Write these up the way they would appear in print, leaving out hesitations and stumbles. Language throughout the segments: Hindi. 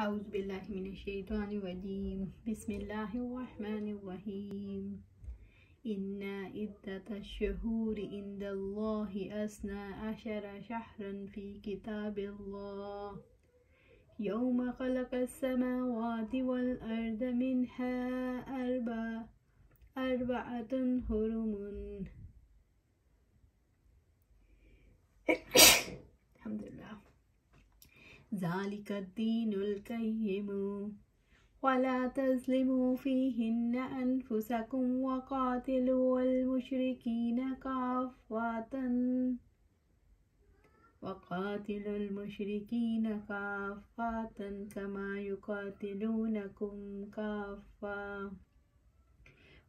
औज़ुबिल्लाहिमिनश्शैतानिर्रजीम बिस्मिल्लाहिर्रहमानिर्रहीम इन्ना इद्दतश्शुहूरि इंदल्लाहि अस्ना अशरा शहरन फ़ी किताबिल्लाह यौमा ख़लक़स्समावाति वल अर्द मिन्हा अर्बअतुन हुरुमुन। अल्हम्दुलिल्लाह। ज़ालिकद्दीनुल क़य्यिम वला तज़लिमू फ़ीहिन्ना अनफुसकुम वक़ातिलुल मुशरिकीन काफ़्फ़तन कमा युक़ातिलूनकुम काफ़्फ़ा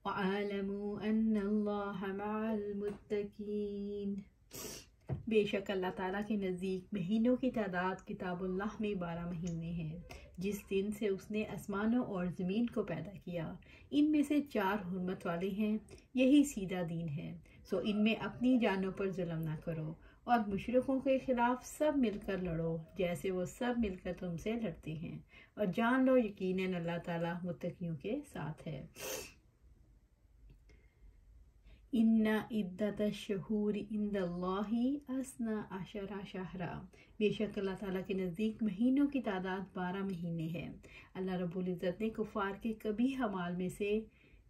वअलमू अन्नल्लाहा मअल मुत्तक़ीन। बेशक अल्लाह ताला के नज़दीक महीनों की तादाद किताबुल्लाह में 12 महीने हैं, जिस दिन से उसने आसमानों और ज़मीन को पैदा किया। इनमें से 4 हुर्मत वाले हैं, यही सीधा दीन है। सो इनमें अपनी जानों पर जुल्म ना करो और मुशरिकों के खिलाफ सब मिलकर लड़ो जैसे वो सब मिलकर तुमसे लड़ते हैं, और जान लो यकीनन अल्लाह ताला मुत्तकियों के साथ है। इन्ना इद्दतश्शुहूरि इंदल्लाहि अस्ना अशरा शहरा। बेशक अल्लाह ताला के नज़दीक महीनों की तादाद 12 महीने है। अल्लाह रब्बुल इज़्ज़त ने कुफ़ार के कभी हमाल में से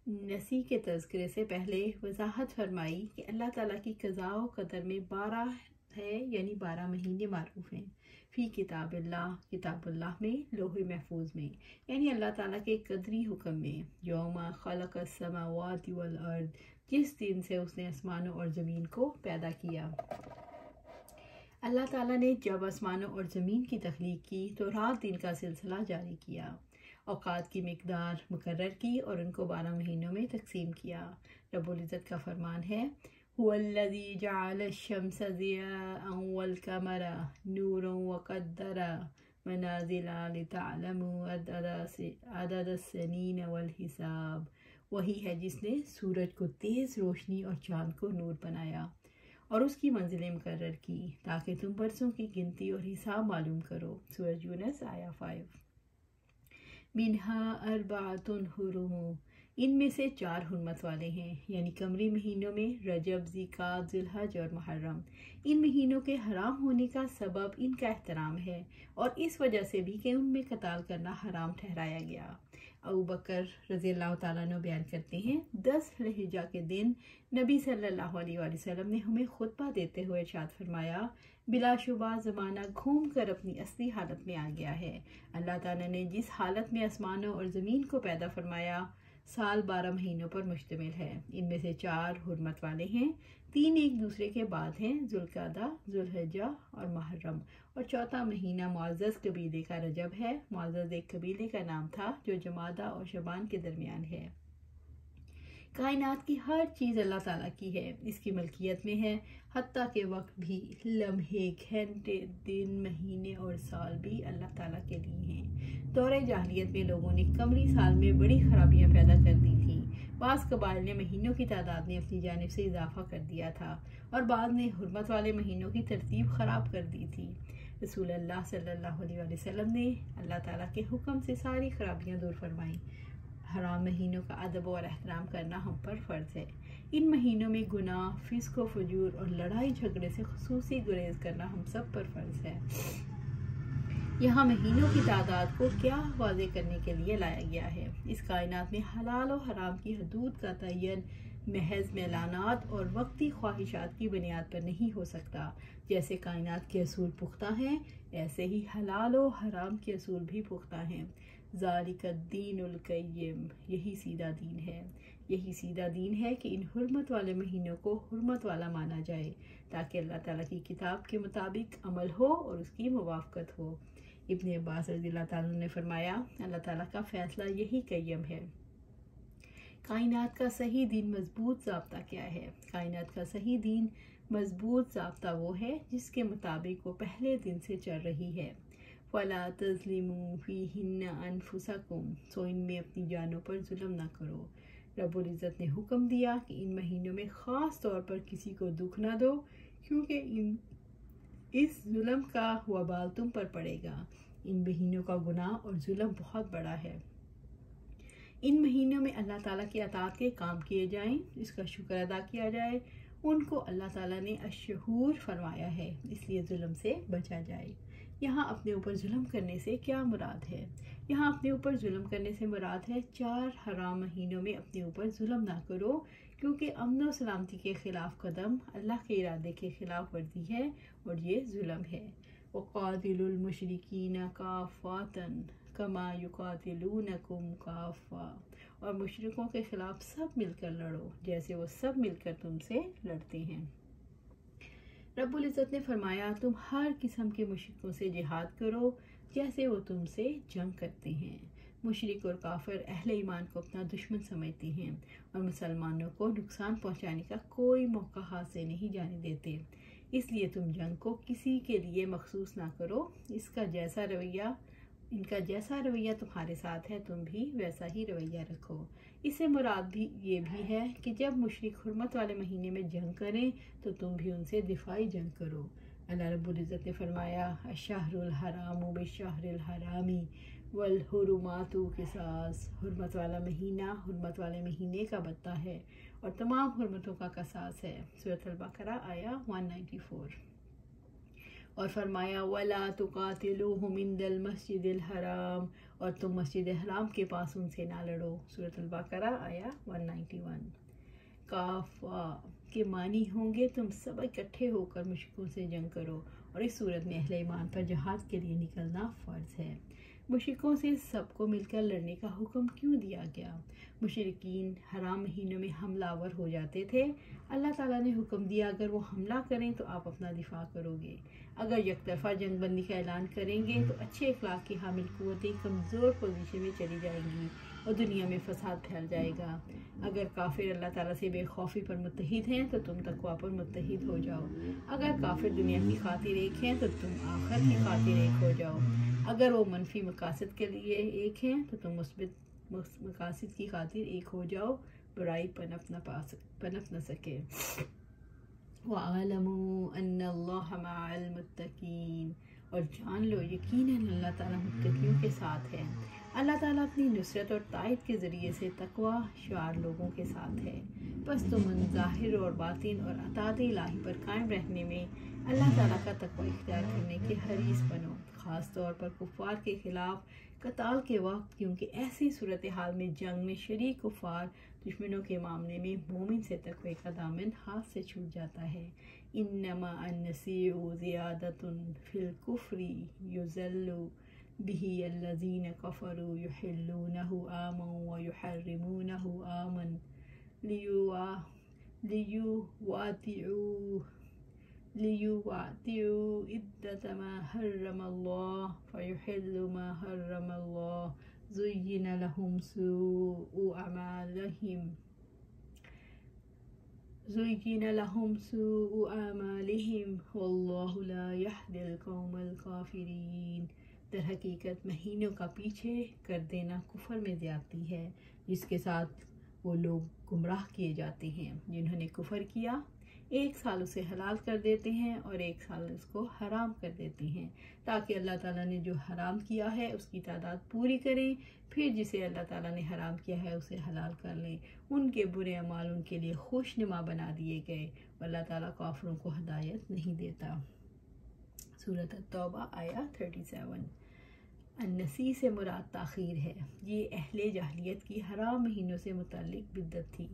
नसी के तज़किरे से पहले वजाहत फरमाई कि अल्लाह ताला की क़ज़ा व क़दर में 12 है, यानी 12 महीने मारूफ हैं। फ़ी किताबुल्लाह में, लोहे महफूज में, यानी अल्लाह ताला के कदरी हुक्म में। यौमा ख़लक़स समावाति वल अर्द, जिस दिन से उसने आसमानों और ज़मीन को पैदा किया। अल्लाह ताला ने जब आसमानों और ज़मीन की तख्लीक की तो रात दिन का सिलसिला जारी किया, औक़ात की मिक़दार मुकर्रर की और उनको 12 महीनों में तकसीम किया। रब्बुल इज़्ज़त का फरमान है, हुवल्लज़ी जअलश-शम्स ज़ियाअन वल क़मर नूरन व क़द्दरहु मनाज़िला लितअलमू अददस्सनीन वल हिसाब। वही है जिसने सूरज को तेज़ रोशनी और चाँद को नूर बनाया और उसकी मंजिलें मुकर्रर की ताकि तुम बरसों की गिनती और हिसाब मालूम करो। सूरज यूनुस आया 5। मिन्हा अर्बअतुन हुरुम, इनमें से 4 हुर्मत वाले हैं, यानी कमरी महीनों में रजब, ज़िलक़ाद, ज़ुल्हज और मुहर्रम। इन महीनों के हराम होने का सबब इनका एहतराम है और इस वजह से भी कि उनमें कताल करना हराम ठहराया गया। अबू बकर रज़ियल्लाहु ताला अन्हु बयान करते हैं, 10 ज़िलहिज्जा के दिन नबी सल्लल्लाहु अलैहि वसल्लम ने हमें खुतबा देते हुए इरशाद फरमाया, बिलाशुबा ज़माना घूम कर अपनी असली हालत में आ गया है। अल्लाह ताला ने जिस हालत में आसमानों और ज़मीन को पैदा फरमाया साल 12 महीनों पर मुश्तमिल है। इनमें से 4 हुर्मत वाले हैं, 3 एक दूसरे के बाद हैं, ज़ुल्क़ादा, ज़ुल्हिज्जा और मुहर्रम, और चौथा महीना मुअज़्ज़ज़ कबीले का रजब है। मुअज़्ज़ज़ एक कबीले का नाम था जो जमादा और शबान के दरमियान है। कायनात की हर चीज़ अल्लाह ताला की है, इसकी मलकियत में है, हत्ता के वक्त भी, लम्हे, घंटे, दिन, महीने और साल भी अल्लाह ताला के लिए हैं। दौरे जाहिलियत में लोगों ने कमरी साल में बड़ी खराबियाँ पैदा कर दी थीं। बाज़ कबाइल ने महीनों की तादाद में अपनी जानिब से इजाफा कर दिया था और बाद ने हुर्मत वाले महीनों की तरतीब ख़राब कर दी थी। रसूलुल्लाह सल्लल्लाहु अलैहि वसल्लम ने अल्लाह ताला के हुक्म से सारी खराबियाँ दूर फरमाईं। हराम महीनों का अदब और एहतराम करना हम पर फ़र्ज़ है। इन महीनों में गुनाह, फिस्क व फजूर और लड़ाई झगड़े से खुसूसी गुरेज करना हम सब पर फ़र्ज़ है। यहाँ महीनों की तादाद को क्या वाज़े करने के लिए लाया गया है। इस कायनात में हलाल और हराम की हदूद का तयन महज मेलानात और वक्ती ख्वाहिशात की बुनियाद पर नहीं हो सकता। जैसे कायनात के असूल पुख्ता हैं, ऐसे ही हलाल और हराम के असूल भी पुख्ता हैं। ज़ालिकद्दीनुल क़य्यिम, यही सीधा दीन है। यही सीधा दीन है कि इन हुर्मत वाले महीनों को हुर्मत वाला माना जाए ताकि अल्लाह ताला की किताब के मुताबिक अमल हो और उसकी मुवाफ़क़त हो। इब्न अब्बास रज़ियल्लाहु ताला ने फरमाया, अल्लाह ताला का फ़ैसला यही क़य्यम है। कायनात का सही दीन मज़बूत ज़ाब्ता क्या है? कायनात का सही दीन मज़बूत ज़ाब्ता वो है जिसके मुताबिक वो पहले दिन से चल रही है। फ़ला तज़लिमू फ़ीहिन्ना अनफुसकुम, सो इनमें अपनी जानों पर जुल्म ना करो। रब्बुल इज़्ज़त ने हुक्म दिया कि इन महीनों में ख़ास तौर पर किसी को दुख ना दो, क्योंकि इस जुल्म का वबाल तुम पर पड़ेगा। इन महीनों का गुनाह और जुल्म बहुत बड़ा है। इन महीनों में अल्लाह ताला की अताअत के काम किए जाएं, इसका शुक्र अदा किया जाए। उनको अल्लाह ताला ने अशहूर फरमाया है, इसलिए जुल्म से बचा जाए। यहाँ अपने ऊपर जुल्म करने से क्या मुराद है? यहाँ अपने ऊपर जुल्म करने से मुराद है 4 हराम महीनों में अपने ऊपर जुल्म ना करो, क्योंकि अमन और सलामती के ख़िलाफ़ कदम अल्लाह के इरादे के ख़िलाफ़ वर्जी है और ये जुल्म है। वक़ातिलुल मुशरिकीन काफ़ातन कमा युक़ातिलूनकुम काफ़ा, और मुशरिकों के ख़िलाफ़ सब मिलकर लड़ो जैसे वो सब मिलकर तुमसे लड़ते हैं। रब्बुल इज़्ज़त ने फरमाया, तुम हर किस्म के मुशरिकों से जिहाद करो जैसे वो तुमसे जंग करते हैं। मुशरिक और काफिर अहले ईमान को अपना दुश्मन समझते हैं और मुसलमानों को नुकसान पहुंचाने का कोई मौका हाथ से नहीं जाने देते। इसलिए तुम जंग को किसी के लिए मखसूस ना करो। इनका जैसा रवैया तुम्हारे साथ है, तुम भी वैसा ही रवैया रखो। इससे मुराद भी ये भी है कि जब मुशरिक हुर्मत वाले महीने में जंग करें तो तुम भी उनसे दिफाई जंग करो। अल्लाह रब्बुल इज़्ज़त ने फरमाया, अशहरुल हरामु बिशहरिल हरामी वल हुरुमातु क़िसास, हुर्मत वाला महीना हुर्मत वाले महीने का बदला है और तमाम हुर्मतों का क़सास है। सूरत अल-बकरा आया 194। और फरमाया, वला तुकातिलूहुम इंदल मस्जिदिल हराम, और तुम मस्जिद हराम के पास उनसे ना लड़ो। सूरत अल-बकरा आया 191। काफ़ा के मानी होंगे तुम सब इकट्ठे होकर मुशरिकों से जंग करो, और इस सूरत में अहले ईमान पर जहाद के लिए निकलना फ़र्ज है। मुशरिकों से सबको मिलकर लड़ने का हुक्म क्यों दिया गया? मुशरिकीन हराम महीनों में हमलावर हो जाते थे। अल्लाह ताला ने हुक्म दिया, अगर वो हमला करें तो आप अपना दिफा करोगे। अगर यकतरफा जंगबंदी का ऐलान करेंगे तो अच्छे अखलाक की हामिल क़ुव्वतें कमज़ोर पोजीशन में चली जाएंगी और दुनिया में फसाद फैल जाएगा। अगर काफिर अल्लाह ताला से बेखौफी पर मुत्तहिद हैं तो तुम तकवा पर मुत्तहिद हो जाओ। अगर काफिर दुनिया की खातिर एक हैं तो तुम आखिरत की खातिर एक हो जाओ। अगर वो मनफी मकासद के लिए एक हैं तो तुम मुस्बित मकासद की खातिर एक हो जाओ, बुराई पनप न सके। वअलमू अन्नल्लाह मअल मुत्तकीन, और जान लो यकीनन अल्लाह ताला मुत्तकियों के साथ है। अल्लाह ताला अपनी नुसरत और तायद के ज़रिए से तकवा शार लोगों के साथ है। बस तुम ज़ाहिर और बातिन और अताअत इलाही पर कायम रहने में अल्लाह ताला का तकवा इख्तियार करने के हरीस बनो, ख़ास तौर पर कुफ़ार के ख़िलाफ़ कताल के वक्त, क्योंकि ऐसी सूरत हाल में जंग में शरीक कुफ़ार दुश्मनों के मामले में मोमिन से तकवे का दामन हाथ से छूट जाता है। इन्नमा अन्नसीउ ज़ियादतुन फिल कुफ्री युज़ल्लु बिही अल्लज़ीन कफ़रू युहिल्लूनहु आमन व युहर्रिमूनहु आमन लियुवातिउ इद्दत मा हर्रमल्लाह फयुहिल्लु मा हर्रमल्लाह ज़ुय्यिना लहुम सूउ आमालिहिम वल्लाहु ला यहदिल कौमल काफिरीन। दर हकीकत महीनों का पीछे कर देना कुफर में ज़्यादती है, जिसके साथ वो लोग गुमराह किए जाते हैं। जिन्होंने कुफर किया 1 साल उसे हलाल कर देते हैं और 1 साल उसको हराम कर देते हैं, ताकि अल्लाह ताला ने जो हराम किया है उसकी तादाद पूरी करें, फिर जिसे अल्लाह ताला ने हराम किया है उसे हलाल कर लें। उनके बुरे अमाल उनके लिए खुशनुमा बना दिए गए। अल्लाह ताला काफिरों को हिदायत नहीं देता। सूरत तौबा आया 37। अन्नसी से मुराद ताख़ीर है। ये अहले जाहिलियत की हराम महीनों से मुताल्लिक बिद्दत थी।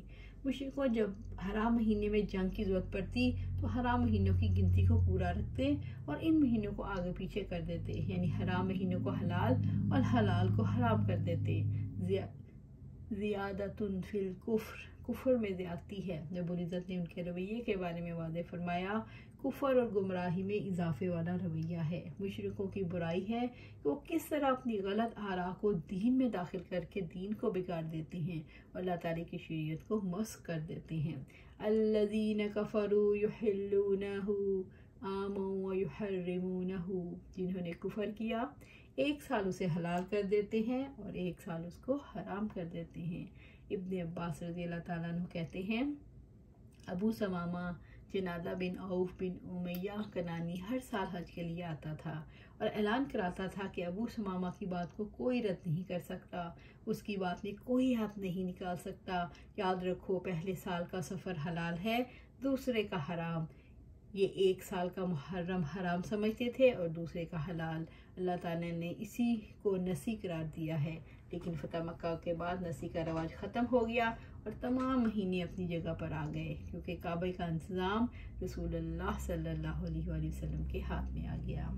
मुशरिकों जब हराम महीने में जंग की ज़रूरत पड़ती तो हराम महीनों की गिनती को पूरा रखते और इन महीनों को आगे पीछे कर देते, यानी हराम महीनों को हलाल और हलाल को हराम कर देते। ज़ियादतुन फिल कुफ्र में ज़्यादती है। रब्बुल इज़्ज़त ने उनके रवैये के बारे में वाज़ेह फरमाया, कुफर और गुमराही में इजाफे वाला रवैया है। मुशरिकों की बुराई है कि वो किस तरह अपनी गलत आरा को दीन में दाखिल करके दीन को बिगाड़ देते हैं और अल्लाह ताला की शरीयत को मस्ख़ कर देते हैं। अल्लज़ीन कफ़रू युहिल्लूनहु आमन व युहर्रिमूनहु, जिन्होंने कुफर किया 1 साल उसे हलाल कर देते हैं और 1 साल उसको हराम कर देते हैं। इब्न अब्बास रज़ी अल्लाह ताला अन्हु कहते हैं, अबू समामा जनादा बिन औफ बिन उमैया कनानी हर साल हज के लिए आता था और ऐलान कराता था कि अबू सुमामा की बात को कोई रद्द नहीं कर सकता, उसकी बात में कोई हाथ नहीं निकाल सकता। याद रखो, पहले साल का सफ़र हलाल है, दूसरे का हराम। ये एक साल का मुहर्रम हराम समझते थे और दूसरे का हलाल। अल्लाह ताला ने इसी को नसी करार दिया है, लेकिन फ़तह मक्का के बाद नसी का रवाज ख़त्म हो गया और तमाम महीने अपनी जगह पर आ गए, क्योंकि काबे का इंतज़ाम रसूलुल्लाह सल्लल्लाहु अलैहि वसल्लम के हाथ में आ गया।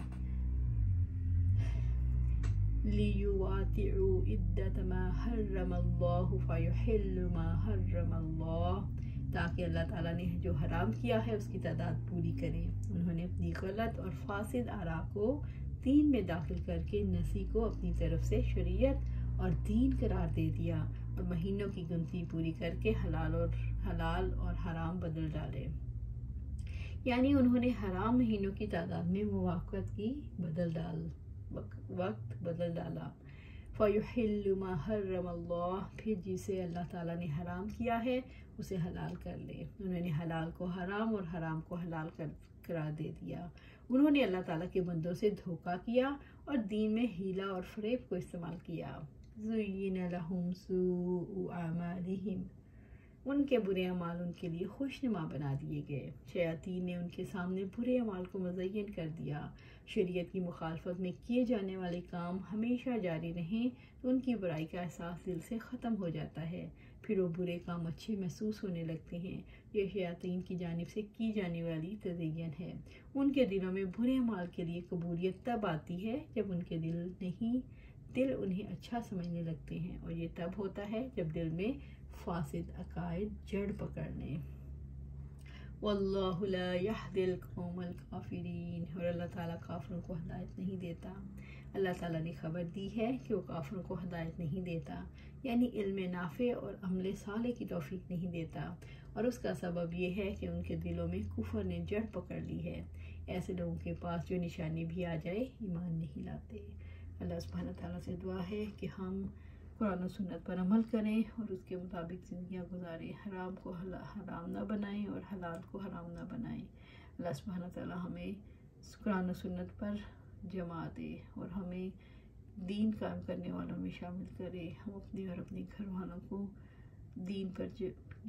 लियुवातिउ इद्दत मा हर्रमल्लाहु फयुहिल्लु मा हर्रमल्लाह, ताकि अल्लाह ताला ने जो हराम किया है उसकी तादाद पूरी करें। उन्होंने अपनी गलत और फासिद आरा को दीन में दाखिल करके नसी को अपनी तरफ से शरीयत और दीन करार दे दिया और महीनों की गिनती पूरी करके हलाल और हराम बदल डाले। यानी उन्होंने हराम महीनों की तादाद में वक्त बदल डाला। फ़युहिल्लु मा हर्रमल्लाह, फिर जिसे अल्लाह ताला ने हराम किया है उसे हलाल कर ले। उन्होंने हलाल को हराम और हराम को हलाल करार दे दिया। उन्होंने अल्लाह ताला के बंदों से धोखा किया और दीन में हीला और फरेब को इस्तेमाल किया। ज़ुय्यिन लहुम सूउ अमालिहिम, उनके बुरे अमाल उनके लिए खुशनुमा बना दिए गए। शयातीन ने उनके सामने बुरे अमाल को मुज़य्यन कर दिया। शरीयत की मुखालफत में किए जाने वाले काम हमेशा जारी रहें तो उनकी बुराई का एहसास दिल से ख़त्म हो जाता है, फिर वो बुरे काम अच्छे महसूस होने लगते हैं। यह शयातीन की जानिब से की जाने वाली तज़य्युन है। उनके दिलों में बुरे अमाल के लिए कबूलियत तब आती है जब उनके दिल उन्हें अच्छा समझने लगते हैं, और ये तब होता है जब दिल में फासिद अकायद जड़ पकड़ लें। वल्लाहु ला यहदिल कौमल काफिरीन, और अल्लाह ताला काफिरों को हदायत नहीं देता। अल्लाह ताला ने खबर दी है कि वो काफिरों को हदायत नहीं देता, यानी इल्म नाफे और अमल साले की तौफीक नहीं देता, और उसका सबब ये है कि उनके दिलों में कुफर ने जड़ पकड़ ली है। ऐसे लोगों के पास जो निशानी भी आ जाए ईमान नहीं लाते। अल्लाह सुब्हानहू तआला से दुआ है कि हम कुरान और सुन्नत पर अमल करें और उसके मुताबिक ज़िंदगियाँ गुजारें, हराम को हराम ना बनाएं और हलाल को हराम ना बनाएं। अल्लाह सुब्हानहू तआला हमें कुरान और सुन्नत पर जमा दे और हमें दीन कायम करने वालों में शामिल करे। हम अपने और अपने घर वालों को दीन पर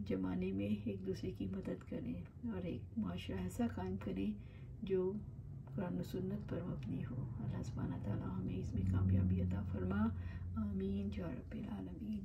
जमाने में एक दूसरे की मदद करें और एक माशरा ऐसा कायम करें जो कुरान और सुन्नत पर मबनी हो। अल्लाह सुब्हानहू तआला हमें इसमें कामयाबी अता फरमा। आमीन या रब्बिल आलमीन।